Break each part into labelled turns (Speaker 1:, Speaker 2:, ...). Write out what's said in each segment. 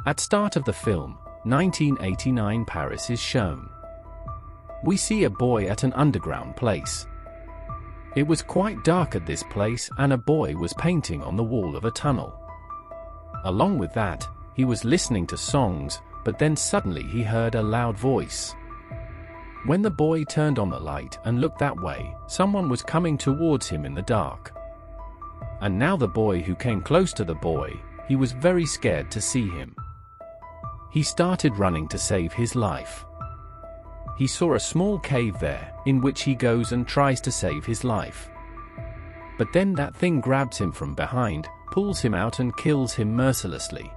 Speaker 1: At start of the film, 1989 Paris is shown. We see a boy at an underground place. It was quite dark at this place and a boy was painting on the wall of a tunnel. Along with that, he was listening to songs, but then suddenly he heard a loud voice. When the boy turned on the light and looked that way, someone was coming towards him in the dark. And now the boy who came close to the boy, he was very scared to see him. He started running to save his life. He saw a small cave there, in which he goes and tries to save his life. But then that thing grabs him from behind, pulls him out and kills him mercilessly.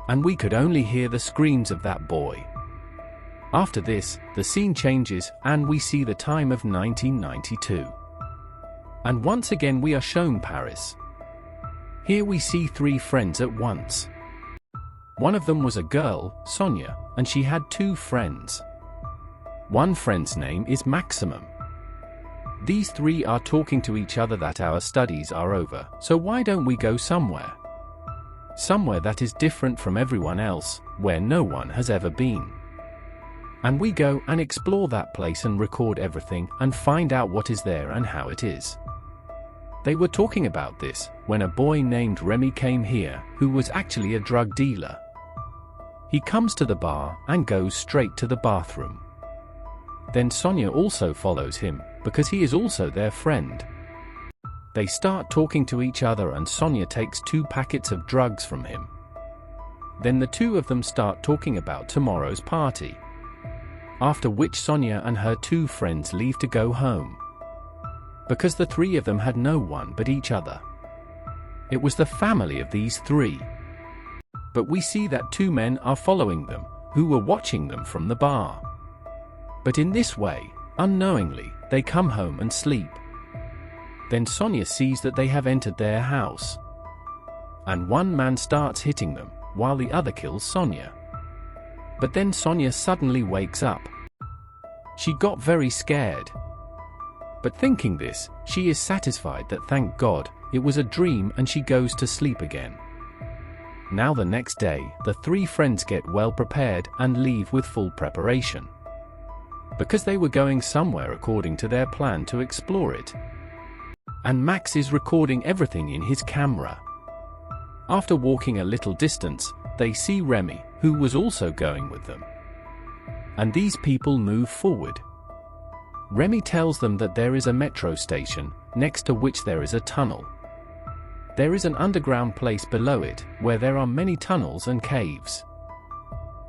Speaker 1: And we could only hear the screams of that boy. After this, the scene changes and we see the time of 1992. And once again we are shown Paris. Here we see three friends at once. One of them was a girl, Sonia, and she had two friends. One friend's name is Maximum. These three are talking to each other that our studies are over, so why don't we go somewhere? Somewhere that is different from everyone else, where no one has ever been. And we go and explore that place and record everything and find out what is there and how it is. They were talking about this when a boy named Remy came here, who was actually a drug dealer. He comes to the bar and goes straight to the bathroom. Then Sonia also follows him, because he is also their friend. They start talking to each other and Sonia takes 2 packets of drugs from him. Then the two of them start talking about tomorrow's party. After which Sonia and her 2 friends leave to go home. Because the 3 of them had no one but each other. It was the family of these 3. But we see that 2 men are following them, who were watching them from the bar. But in this way, unknowingly, they come home and sleep. Then Sonia sees that they have entered their house. And one man starts hitting them, while the other kills Sonia. But then Sonia suddenly wakes up. She got very scared. But thinking this, she is satisfied that thank God, it was a dream and she goes to sleep again. Now the next day, the 3 friends get well prepared and leave with full preparation. Because they were going somewhere according to their plan to explore it. And Max is recording everything in his camera. After walking a little distance, they see Remy, who was also going with them. And these people move forward. Remy tells them that there is a metro station, next to which there is a tunnel. There is an underground place below it, where there are many tunnels and caves.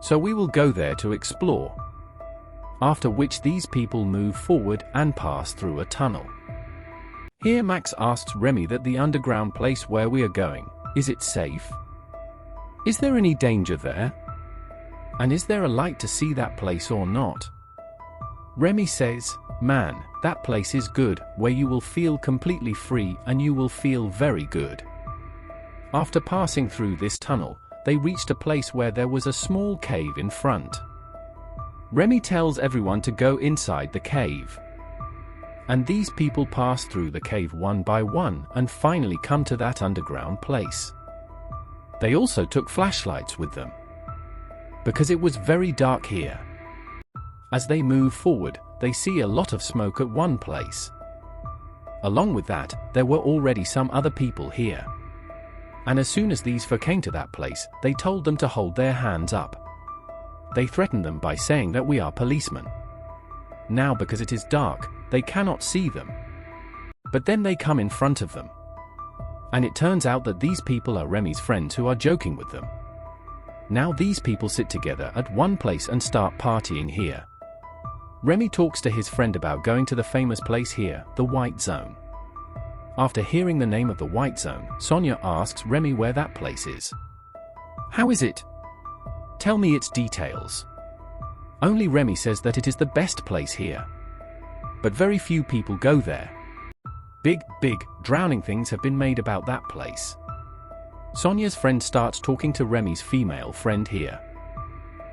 Speaker 1: So we will go there to explore. After which these people move forward and pass through a tunnel. Here Max asks Remy that the underground place where we are going, is it safe? Is there any danger there? And is there a light to see that place or not? Remy says, man, that place is good, where you will feel completely free and you will feel very good. After passing through this tunnel, they reached a place where there was a small cave in front. Remy tells everyone to go inside the cave. And these people pass through the cave one by one and finally come to that underground place. They also took flashlights with them. Because it was very dark here. As they move forward, they see a lot of smoke at one place. Along with that, there were already some other people here. And as soon as these 4 came to that place, they told them to hold their hands up. They threatened them by saying that we are policemen. Now because it is dark, they cannot see them. But then they come in front of them. And it turns out that these people are Remy's friends who are joking with them. Now these people sit together at one place and start partying here. Remy talks to his friend about going to the famous place here, the White Zone. After hearing the name of the White Zone, Sonia asks Remy where that place is. How is it? Tell me its details. Only Remy says that it is the best place here. But very few people go there. Big drowning things have been made about that place. Sonia's friend starts talking to Remy's female friend here.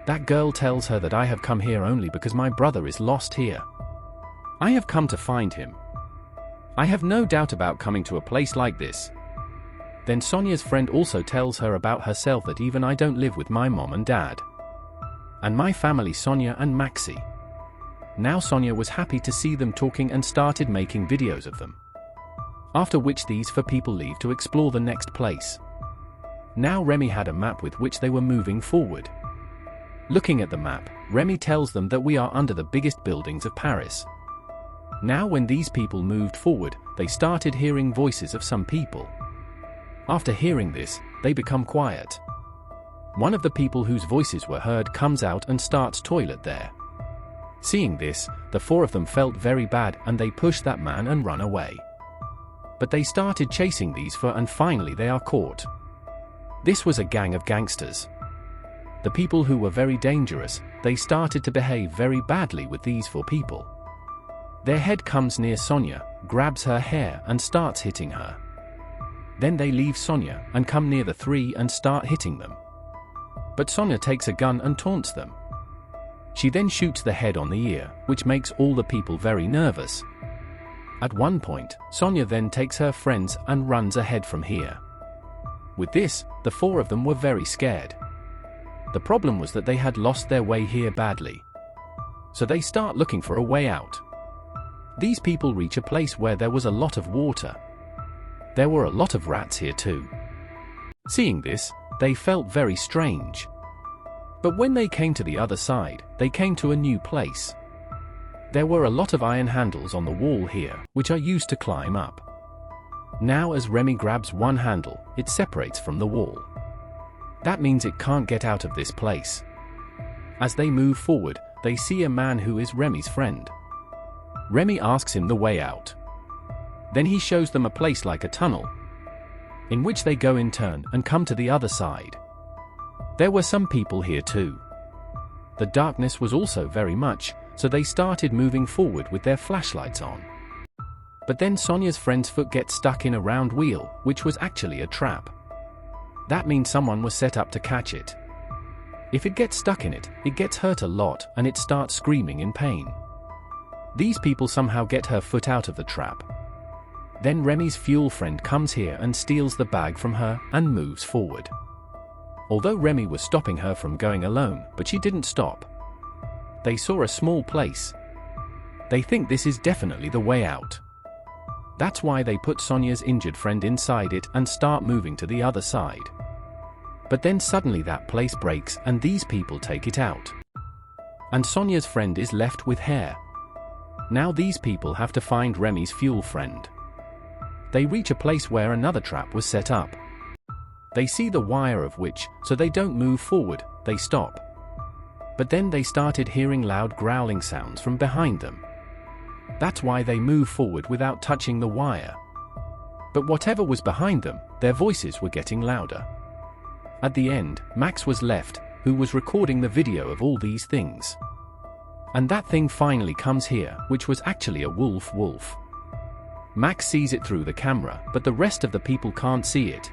Speaker 1: That girl tells her that I have come here only because my brother is lost here. I have come to find him. I have no doubt about coming to a place like this. Then Sonia's friend also tells her about herself, that even I don't live with my mom and dad. And my family, Sonia and Maxi. Now Sonia was happy to see them talking and started making videos of them. After which these four people leave to explore the next place. Now Remy had a map with which they were moving forward. Looking at the map, Remy tells them that we are under the biggest buildings of Paris. Now when these people moved forward, they started hearing voices of some people. After hearing this, they become quiet. One of the people whose voices were heard comes out and starts toilet there. Seeing this, the four of them felt very bad and they push that man and run away. But they started chasing these four and finally they are caught. This was a gang of gangsters. The people who were very dangerous, they started to behave very badly with these four people. Their head comes near Sonia, grabs her hair and starts hitting her. Then they leave Sonia and come near the three and start hitting them. But Sonia takes a gun and taunts them. She then shoots the head on the ear, which makes all the people very nervous. At one point, Sonia then takes her friends and runs ahead from here. With this, the four of them were very scared. The problem was that they had lost their way here badly. So they start looking for a way out. These people reach a place where there was a lot of water. There were a lot of rats here too. Seeing this, they felt very strange. But when they came to the other side, they came to a new place. There were a lot of iron handles on the wall here, which are used to climb up. Now as Remy grabs one handle, it separates from the wall. That means it can't get out of this place. As they move forward, they see a man who is Remy's friend. Remy asks him the way out. Then he shows them a place like a tunnel, in which they go in turn and come to the other side. There were some people here too. The darkness was also very much, so they started moving forward with their flashlights on. But then Sonia's friend's foot gets stuck in a round wheel, which was actually a trap. That means someone was set up to catch it. If it gets stuck in it, it gets hurt a lot and it starts screaming in pain. These people somehow get her foot out of the trap. Then Remy's fuel friend comes here and steals the bag from her and moves forward. Although Remy was stopping her from going alone, but she didn't stop. They saw a small place. They think this is definitely the way out. That's why they put Sonia's injured friend inside it and start moving to the other side. But then suddenly that place breaks and these people take it out. And Sonia's friend is left with hair. Now these people have to find Remy's fuel friend. They reach a place where another trap was set up. They see the wire of which, so they don't move forward, they stop. But then they started hearing loud growling sounds from behind them. That's why they move forward without touching the wire. But whatever was behind them, their voices were getting louder. At the end, Max was left, who was recording the video of all these things. And that thing finally comes here, which was actually a wolf. Max sees it through the camera, but the rest of the people can't see it.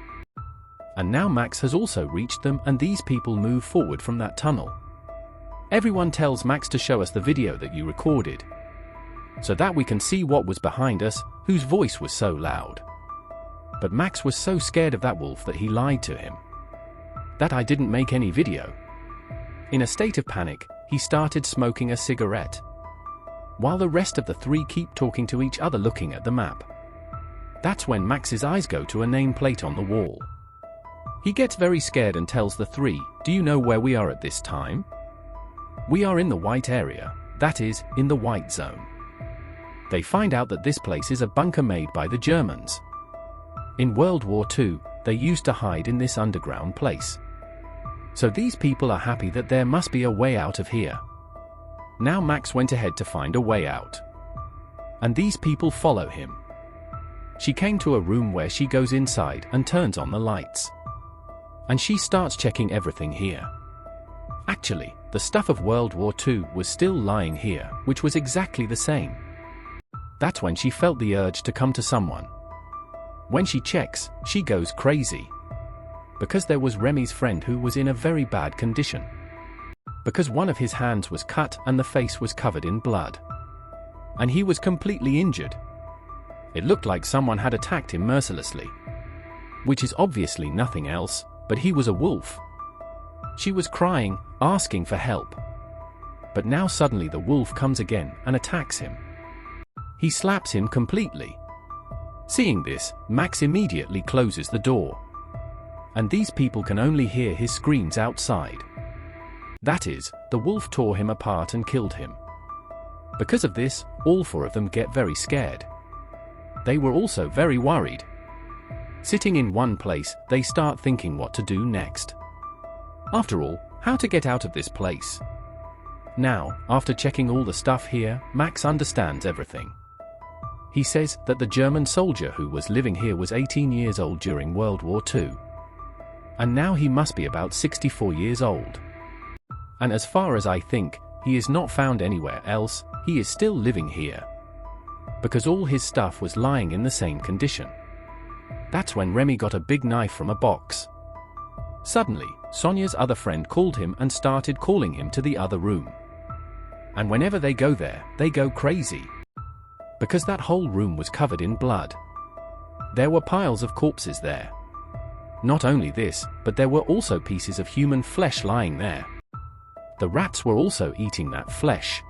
Speaker 1: And now Max has also reached them and these people move forward from that tunnel. Everyone tells Max to show us the video that you recorded, so that we can see what was behind us, whose voice was so loud. But Max was so scared of that wolf that he lied to him. That I didn't make any video. In a state of panic, he started smoking a cigarette. While the rest of the three keep talking to each other looking at the map. That's when Max's eyes go to a nameplate on the wall. He gets very scared and tells the three, "Do you know where we are at this time? We are in the white area, that is, in the white zone." They find out that this place is a bunker made by the Germans. In World War II, they used to hide in this underground place. So these people are happy that there must be a way out of here. Now Max went ahead to find a way out. And these people follow him. She came to a room where she goes inside and turns on the lights. And she starts checking everything here. Actually, the stuff of World War II was still lying here, which was exactly the same. That's when she felt the urge to come to someone. When she checks, she goes crazy. Because there was Remy's friend who was in a very bad condition. Because one of his hands was cut and the face was covered in blood. And he was completely injured. It looked like someone had attacked him mercilessly. which is obviously nothing else, but he was a wolf. She was crying, asking for help. But now suddenly the wolf comes again and attacks him. He slaps him completely. Seeing this, Max immediately closes the door. And these people can only hear his screams outside. That is, the wolf tore him apart and killed him. Because of this, all four of them get very scared. They were also very worried. Sitting in one place, they start thinking what to do next. After all, how to get out of this place? Now, after checking all the stuff here, Max understands everything. He says that the German soldier who was living here was 18 years old during World War II. And now he must be about 64 years old. And as far as I think, he is not found anywhere else, he is still living here. Because all his stuff was lying in the same condition. That's when Remy got a big knife from a box. Suddenly, Sonia's other friend called him and started calling him to the other room. And whenever they go there, they go crazy. Because that whole room was covered in blood. There were piles of corpses there. Not only this, but there were also pieces of human flesh lying there. The rats were also eating that flesh.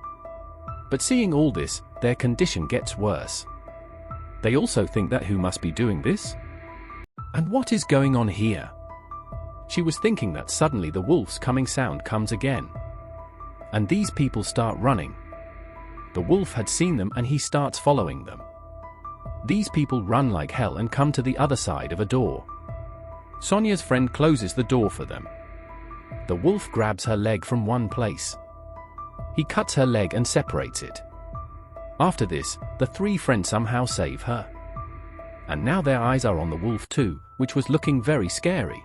Speaker 1: But seeing all this, their condition gets worse. They also think that who must be doing this? And what is going on here? She was thinking that suddenly the wolf's coming sound comes again. And these people start running. The wolf had seen them and he starts following them. These people run like hell and come to the other side of a door. Sonia's friend closes the door for them. The wolf grabs her leg from one place. He cuts her leg and separates it. After this, the three friends somehow save her. And now their eyes are on the wolf too, which was looking very scary.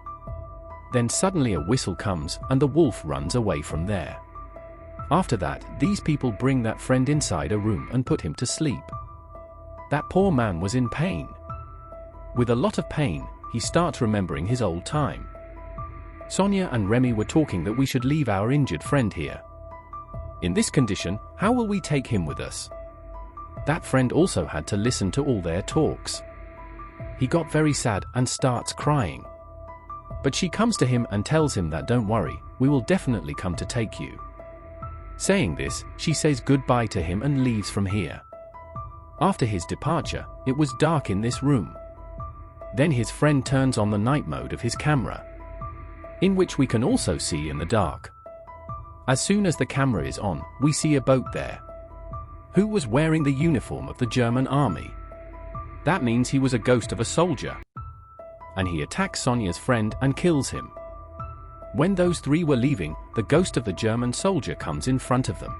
Speaker 1: Then suddenly a whistle comes and the wolf runs away from there. After that, these people bring that friend inside a room and put him to sleep. That poor man was in pain. With a lot of pain, he starts remembering his old time. Sonia and Remy were talking that we should leave our injured friend here. In this condition, how will we take him with us? That friend also had to listen to all their talks. He got very sad and starts crying. But she comes to him and tells him that don't worry, we will definitely come to take you. Saying this, she says goodbye to him and leaves from here. After his departure, it was dark in this room. Then his friend turns on the night mode of his camera, in which we can also see in the dark. As soon as the camera is on, we see a boat there. Who was wearing the uniform of the German army? That means he was a ghost of a soldier. And he attacks Sonia's friend and kills him. When those three were leaving, the ghost of the German soldier comes in front of them.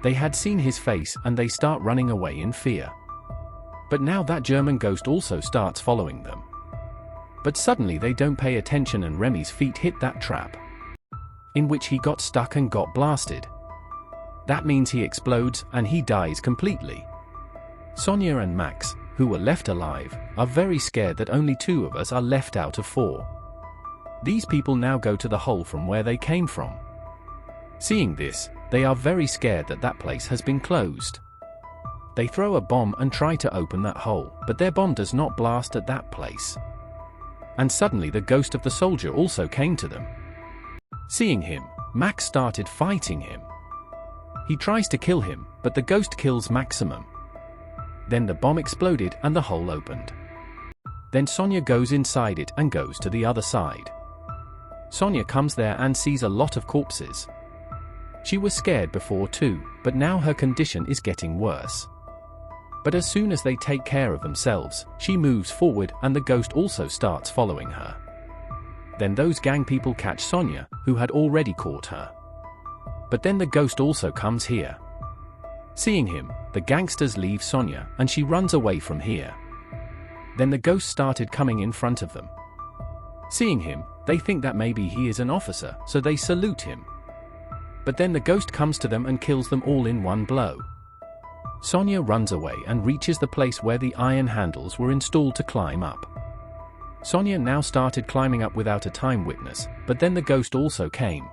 Speaker 1: They had seen his face and they start running away in fear. But now that German ghost also starts following them. But suddenly they don't pay attention and Remy's feet hit that trap, in which he got stuck and got blasted. That means he explodes and he dies completely. Sonia and Max, who were left alive, are very scared that only 2 of us are left out of 4. These people now go to the hole from where they came from. Seeing this, they are very scared that that place has been closed. They throw a bomb and try to open that hole, but their bomb does not blast at that place. And suddenly the ghost of the soldier also came to them. Seeing him, Max started fighting him. He tries to kill him, but the ghost kills Maximum. Then the bomb exploded and the hole opened. Then Sonia goes inside it and goes to the other side. Sonia comes there and sees a lot of corpses. She was scared before too, but now her condition is getting worse. But as soon as they take care of themselves, she moves forward and the ghost also starts following her. Then those gang people catch Sonia, who had already caught her. But then the ghost also comes here. Seeing him, the gangsters leave Sonia and she runs away from here. Then the ghost started coming in front of them. Seeing him, they think that maybe he is an officer, so they salute him. But then the ghost comes to them and kills them all in one blow. Sonia runs away and reaches the place where the iron handles were installed to climb up. Sonia now started climbing up without a time witness, but then the ghost also came.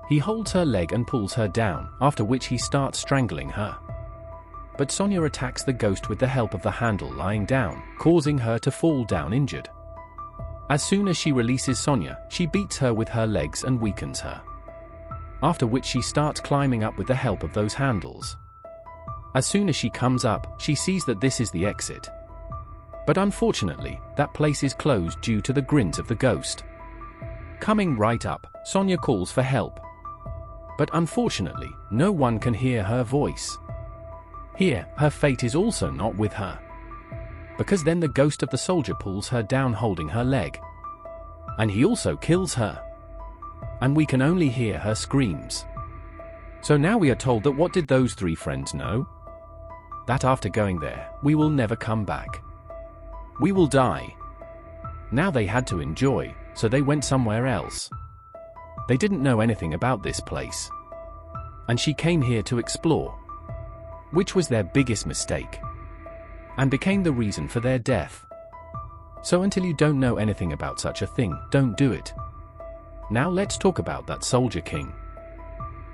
Speaker 1: He holds her leg and pulls her down, after which he starts strangling her. But Sonia attacks the ghost with the help of the handle lying down, causing her to fall down injured. As soon as she releases Sonya, she beats her with her legs and weakens her. After which she starts climbing up with the help of those handles. As soon as she comes up, she sees that this is the exit. But unfortunately, that place is closed due to the grins of the ghost. Coming right up, Sonya calls for help. But unfortunately, no one can hear her voice. Here, her fate is also not with her. Because then the ghost of the soldier pulls her down holding her leg. And he also kills her. And we can only hear her screams. So now we are told that what did those three friends know? That after going there, we will never come back. We will die. Now they had to enjoy, so they went somewhere else. They didn't know anything about this place. And she came here to explore. Which was their biggest mistake. And became the reason for their death. So until you don't know anything about such a thing, don't do it. Now let's talk about that Soldier King.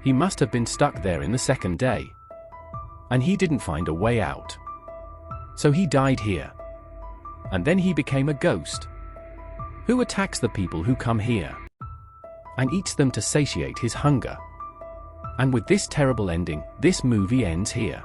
Speaker 1: He must have been stuck there in the second day. And he didn't find a way out. So he died here. And then he became a ghost. Who attacks the people who come here. And eats them to satiate his hunger. And with this terrible ending, this movie ends here.